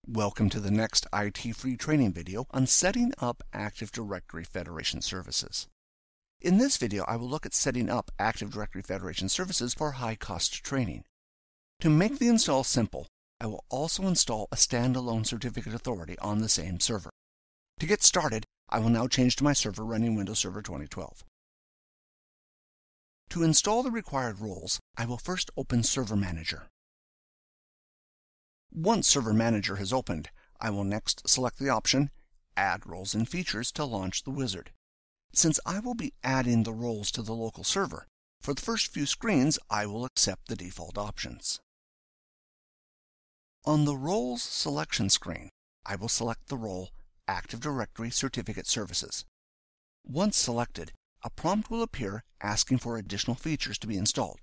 Welcome to the next IT-Free-Training video on setting up Active Directory Federation services. In this video, I will look at setting up Active Directory Federation services for HighCostTraining. To make the install simple, I will also install a standalone certificate authority on the same server. To get started, I will now change to my server running Windows Server 2012. To install the required roles, I will first open Server Manager. Once Server Manager has opened, I will next select the option Add Roles and Features to launch the wizard. Since I will be adding the roles to the local server, for the first few screens I will accept the default options. On the Roles selection screen, I will select the role Active Directory Certificate Services. Once selected, a prompt will appear asking for additional features to be installed.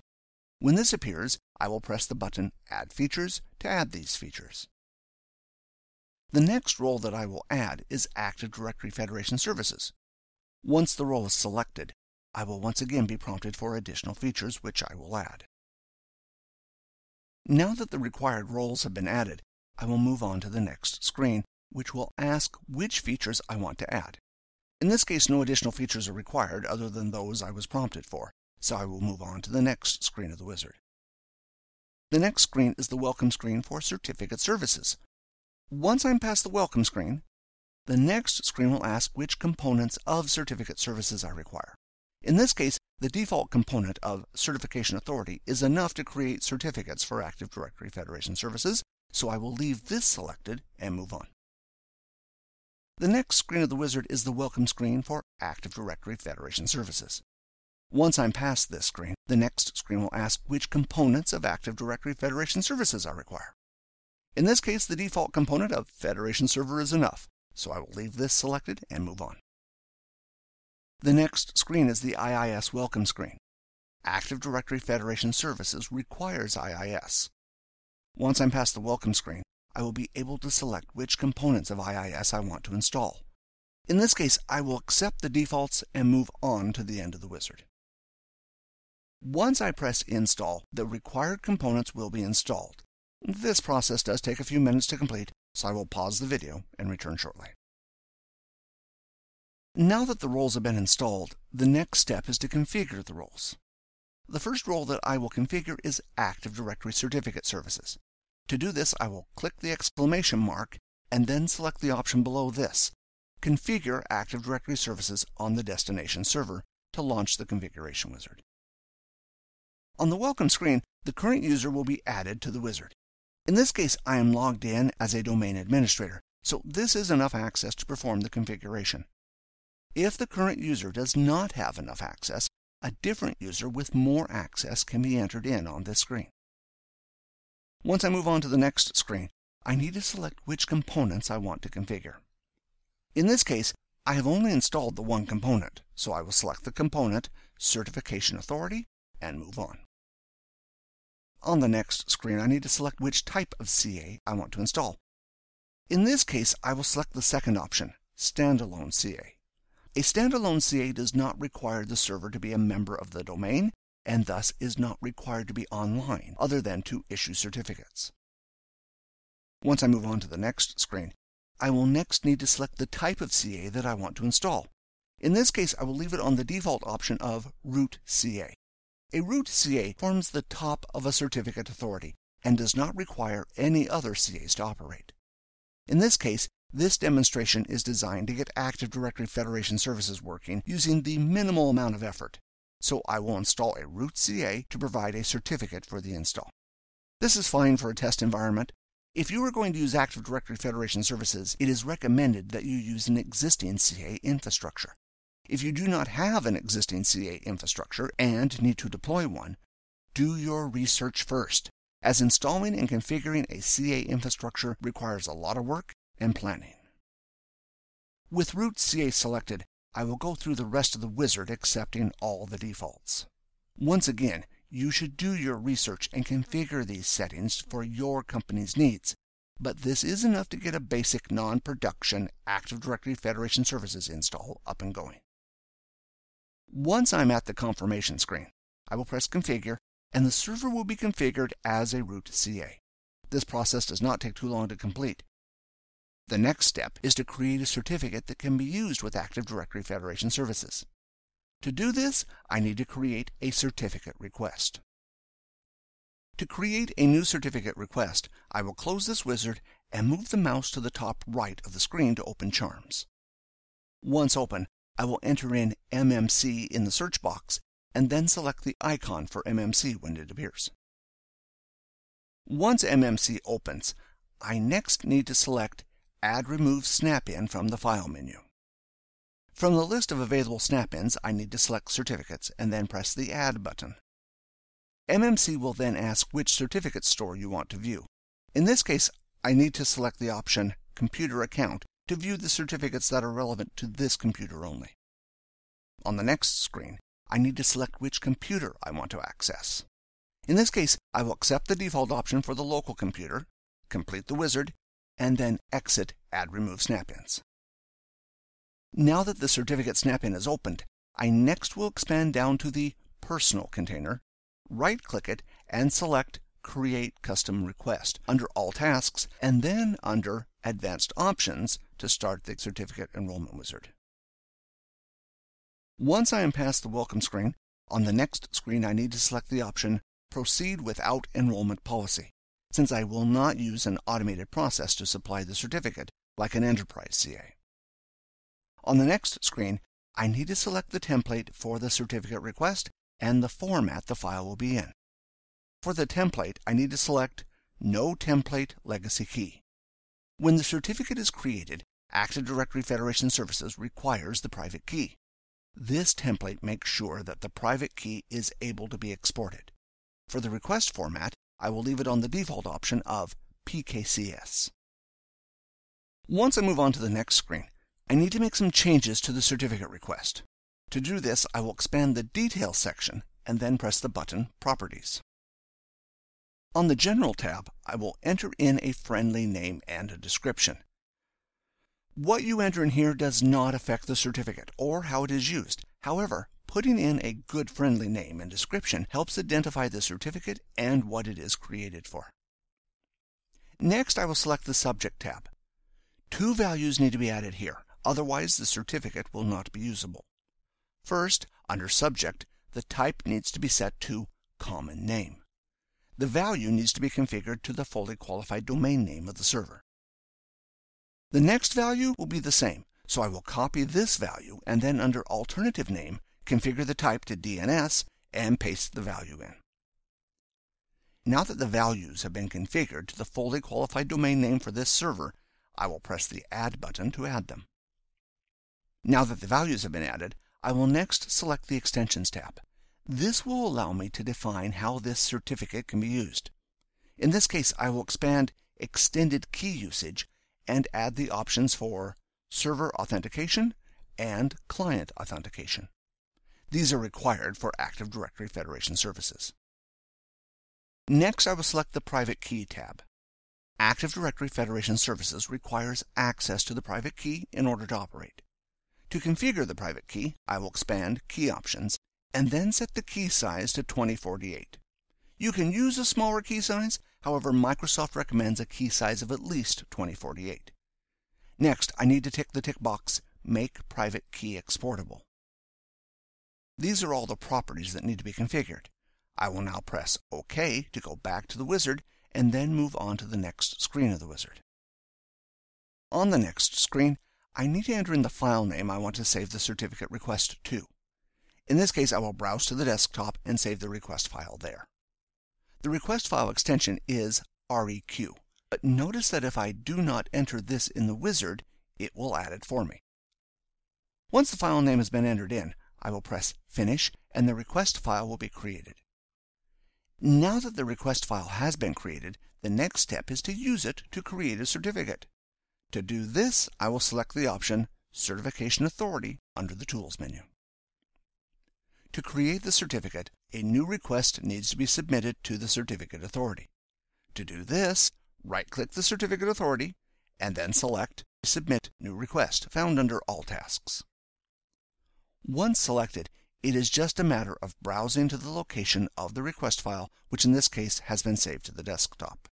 When this appears, I will press the button Add Features to add these features. The next role that I will add is Active Directory Federation Services. Once the role is selected, I will once again be prompted for additional features which I will add. Now that the required roles have been added, I will move on to the next screen, which will ask which features I want to add. In this case, no additional features are required other than those I was prompted for, so I will move on to the next screen of the wizard. The next screen is the welcome screen for certificate services. Once I'm past the welcome screen, the next screen will ask which components of certificate services I require. In this case, the default component of Certification Authority is enough to create certificates for Active Directory Federation services, so I will leave this selected and move on. The next screen of the wizard is the welcome screen for Active Directory Federation services. Once I'm past this screen, the next screen will ask which components of Active Directory Federation services I require. In this case, the default component of Federation Server is enough, so I will leave this selected and move on. The next screen is the IIS welcome screen. Active Directory Federation Services requires IIS. Once I'm past the welcome screen, I will be able to select which components of IIS I want to install. In this case, I will accept the defaults and move on to the end of the wizard. Once I press Install, the required components will be installed. This process does take a few minutes to complete, so I will pause the video and return shortly. Now that the roles have been installed, the next step is to configure the roles. The first role that I will configure is Active Directory Certificate Services. To do this, I will click the exclamation mark and then select the option below this, Configure Active Directory Services on the destination server, to launch the configuration wizard. On the welcome screen, the current user will be added to the wizard. In this case, I am logged in as a domain administrator, so this is enough access to perform the configuration. If the current user does not have enough access, a different user with more access can be entered in on this screen. Once I move on to the next screen, I need to select which components I want to configure. In this case, I have only installed the one component, so I will select the component Certification Authority and move on. On the next screen, I need to select which type of CA I want to install. In this case, I will select the second option, Standalone CA. A standalone CA does not require the server to be a member of the domain, and thus is not required to be online, other than to issue certificates. Once I move on to the next screen, I will next need to select the type of CA that I want to install. In this case, I will leave it on the default option of Root CA. A root CA forms the top of a certificate authority and does not require any other CAs to operate. In this case, this demonstration is designed to get Active Directory Federation services working using the minimal amount of effort, so I will install a root CA to provide a certificate for the install. This is fine for a test environment. If you are going to use Active Directory Federation services, it is recommended that you use an existing CA infrastructure. If you do not have an existing CA infrastructure and need to deploy one, do your research first, as installing and configuring a CA infrastructure requires a lot of work and planning. With Root CA selected, I will go through the rest of the wizard accepting all the defaults. Once again, you should do your research and configure these settings for your company's needs, but this is enough to get a basic non-production Active Directory Federation services install up and going. Once I'm at the confirmation screen, I will press Configure, and the server will be configured as a root CA. This process does not take too long to complete. The next step is to create a certificate that can be used with Active Directory Federation services. To do this, I need to create a certificate request. To create a new certificate request, I will close this wizard and move the mouse to the top right of the screen to open Charms. Once open, I will enter in MMC in the search box and then select the icon for MMC when it appears. Once MMC opens, I next need to select Add Remove Snap-in from the File menu. From the list of available snap-ins, I need to select Certificates and then press the Add button. MMC will then ask which certificate store you want to view. In this case, I need to select the option Computer Account to view the certificates that are relevant to this computer only. On the next screen, I need to select which computer I want to access. In this case, I will accept the default option for the local computer, complete the wizard, and then exit Add Remove Snap-ins. Now that the certificate snap-in is opened, I next will expand down to the Personal container, right-click it, and select Create Custom Request under All Tasks, and then under Advanced Options to start the Certificate Enrollment Wizard. Once I am past the Welcome screen, on the next screen I need to select the option Proceed Without Enrollment Policy, since I will not use an automated process to supply the certificate like an Enterprise CA. On the next screen, I need to select the template for the certificate request and the format the file will be in. For the template, I need to select No Template Legacy Key. When the certificate is created, Active Directory Federation Services requires the private key. This template makes sure that the private key is able to be exported. For the request format, I will leave it on the default option of PKCS. Once I move on to the next screen, I need to make some changes to the certificate request. To do this, I will expand the Details section and then press the button Properties. On the General tab, I will enter in a friendly name and a description. What you enter in here does not affect the certificate or how it is used. However, putting in a good friendly name and description helps identify the certificate and what it is created for. Next, I will select the Subject tab. 2 values need to be added here, otherwise the certificate will not be usable. First, under Subject, the type needs to be set to Common Name. The value needs to be configured to the fully qualified domain name of the server. The next value will be the same, so I will copy this value and then under Alternative Name, configure the type to DNS and paste the value in. Now that the values have been configured to the fully qualified domain name for this server, I will press the Add button to add them. Now that the values have been added, I will next select the Extensions tab. This will allow me to define how this certificate can be used. In this case, I will expand Extended Key Usage and add the options for Server Authentication and Client Authentication. These are required for Active Directory Federation services. Next, I will select the Private Key tab. Active Directory Federation Services requires access to the private key in order to operate. To configure the private key, I will expand Key Options and then set the key size to 2048. You can use a smaller key size, however, Microsoft recommends a key size of at least 2048. Next, I need to tick the tick box Make Private Key Exportable. These are all the properties that need to be configured. I will now press OK to go back to the wizard and then move on to the next screen of the wizard. On the next screen, I need to enter in the file name I want to save the certificate request to. In this case, I will browse to the desktop and save the request file there. The request file extension is REQ, but notice that if I do not enter this in the wizard, it will add it for me. Once the file name has been entered in, I will press Finish and the request file will be created. Now that the request file has been created, the next step is to use it to create a certificate. To do this, I will select the option Certification Authority under the Tools menu. To create the certificate, a new request needs to be submitted to the Certificate Authority. To do this, right-click the Certificate Authority and then select Submit New Request found under All Tasks. Once selected, it is just a matter of browsing to the location of the request file, which in this case has been saved to the desktop.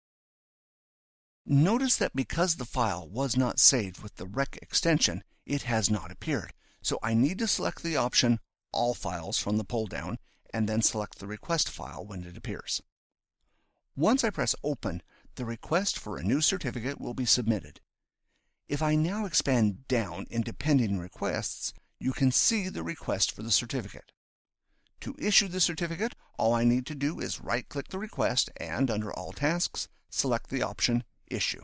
Notice that because the file was not saved with the rec extension, it has not appeared. So I need to select the option All Files from the pull-down and then select the request file when it appears. Once I press Open, the request for a new certificate will be submitted. If I now expand down into Pending Requests, you can see the request for the certificate. To issue the certificate, all I need to do is right-click the request and, under All Tasks, select the option Issue.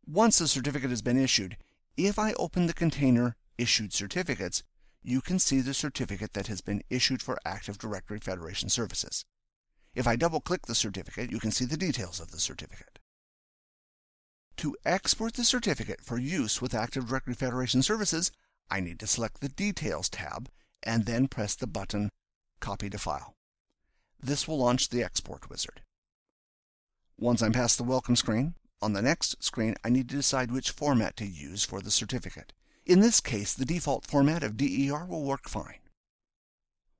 Once the certificate has been issued, if I open the container Issued Certificates, you can see the certificate that has been issued for Active Directory Federation services. If I double-click the certificate, you can see the details of the certificate. To export the certificate for use with Active Directory Federation services, I need to select the Details tab and then press the button Copy to File. This will launch the export wizard. Once I'm past the welcome screen, on the next screen I need to decide which format to use for the certificate. In this case, the default format of DER will work fine.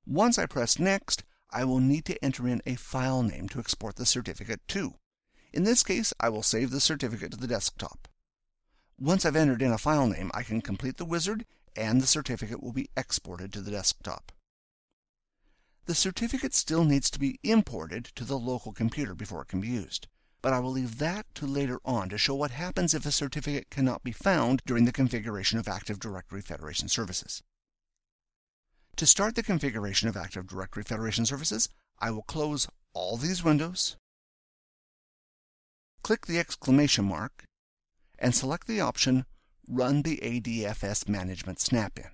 Once I press Next, I will need to enter in a file name to export the certificate to. In this case, I will save the certificate to the desktop. Once I've entered in a file name, I can complete the wizard and the certificate will be exported to the desktop. The certificate still needs to be imported to the local computer before it can be used, but I will leave that to later on to show what happens if a certificate cannot be found during the configuration of Active Directory Federation services. To start the configuration of Active Directory Federation services, I will close all these windows, click the exclamation mark, and select the option Run the ADFS Management Snap-in.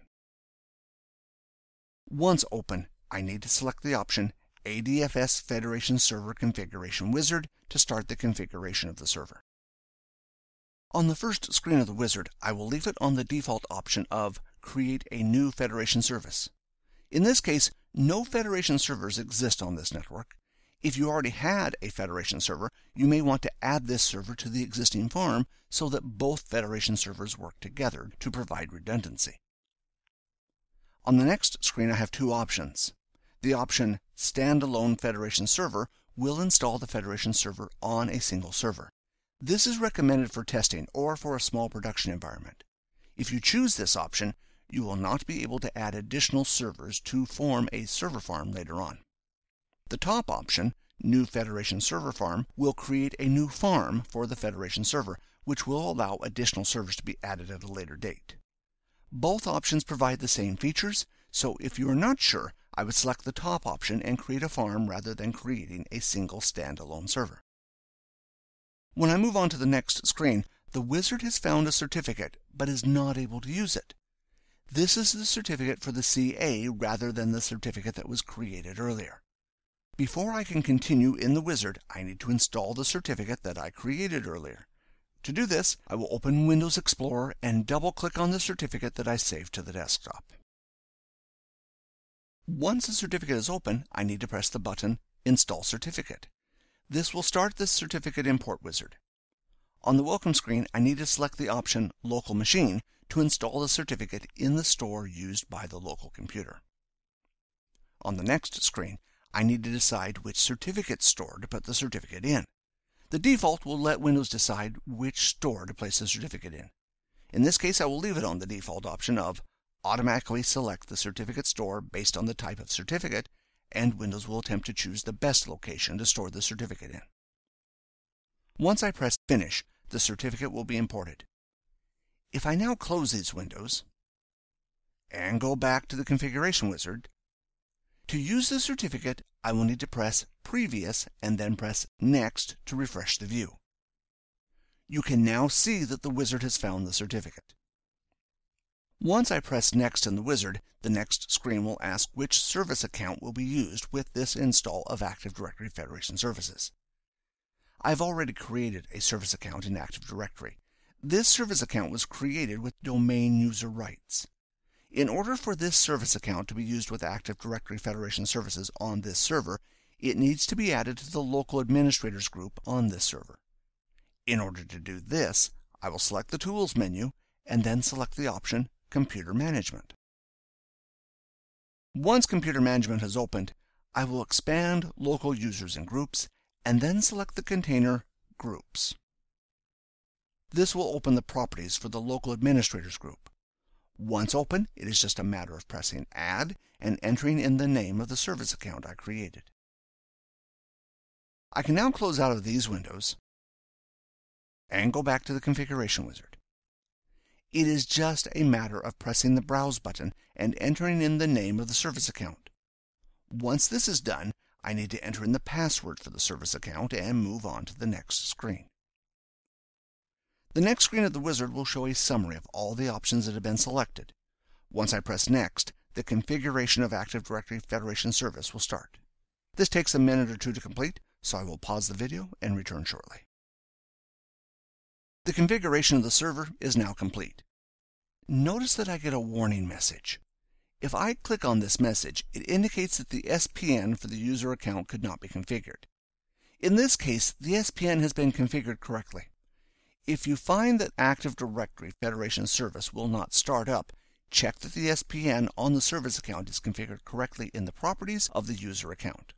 Once open, I need to select the option ADFS Federation Server Configuration Wizard to start the configuration of the server. On the first screen of the wizard, I will leave it on the default option of Create a New Federation Service. In this case, no Federation servers exist on this network. If you already had a Federation server, you may want to add this server to the existing farm so that both Federation servers work together to provide redundancy. On the next screen, I have two options. The option Standalone Federation Server will install the Federation server on a single server. This is recommended for testing or for a small production environment. If you choose this option, you will not be able to add additional servers to form a server farm later on. The top option, New Federation Server Farm, will create a new farm for the Federation server, which will allow additional servers to be added at a later date. Both options provide the same features, so if you are not sure, I would select the top option and create a farm rather than creating a single standalone server. When I move on to the next screen, the wizard has found a certificate but is not able to use it. This is the certificate for the CA rather than the certificate that was created earlier. Before I can continue in the wizard, I need to install the certificate that I created earlier. To do this, I will open Windows Explorer and double-click on the certificate that I saved to the desktop. Once the certificate is open, I need to press the button Install Certificate. This will start the certificate import wizard. On the welcome screen, I need to select the option Local Machine to install the certificate in the store used by the local computer. On the next screen, I need to decide which certificate store to put the certificate in. The default will let Windows decide which store to place the certificate in. In this case, I will leave it on the default option of Automatically select the certificate store based on the type of certificate, and Windows will attempt to choose the best location to store the certificate in. Once I press Finish, the certificate will be imported. If I now close these windows and go back to the configuration wizard, to use the certificate, I will need to press Previous and then press Next to refresh the view. You can now see that the wizard has found the certificate. Once I press Next in the wizard, the next screen will ask which service account will be used with this install of Active Directory Federation services. I've already created a service account in Active Directory. This service account was created with domain user rights. In order for this service account to be used with Active Directory Federation services on this server, it needs to be added to the local administrators group on this server. In order to do this, I will select the Tools menu and then select the option Computer Management. Once Computer Management has opened, I will expand Local Users and Groups and then select the container Groups. This will open the properties for the local administrators group. Once open, it is just a matter of pressing Add and entering in the name of the service account I created. I can now close out of these windows and go back to the configuration wizard. It is just a matter of pressing the Browse button and entering in the name of the service account. Once this is done, I need to enter in the password for the service account and move on to the next screen. The next screen of the wizard will show a summary of all the options that have been selected. Once I press Next, the configuration of Active Directory Federation Service will start. This takes a minute or two to complete, so I will pause the video and return shortly. The configuration of the server is now complete. Notice that I get a warning message. If I click on this message, it indicates that the SPN for the user account could not be configured. In this case, the SPN has been configured correctly. If you find that Active Directory Federation Service will not start up, check that the SPN on the service account is configured correctly in the properties of the user account.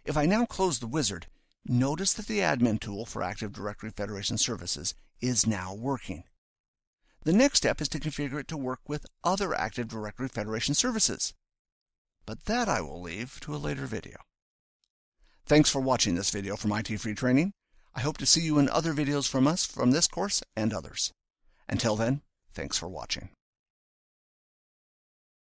If I now close the wizard, notice that the admin tool for Active Directory Federation Services is now working. The next step is to configure it to work with other Active Directory Federation services. But that I will leave to a later video. Thanks for watching this video from ITFreeTraining. I hope to see you in other videos from us from this course and others. Until then, thanks for watching.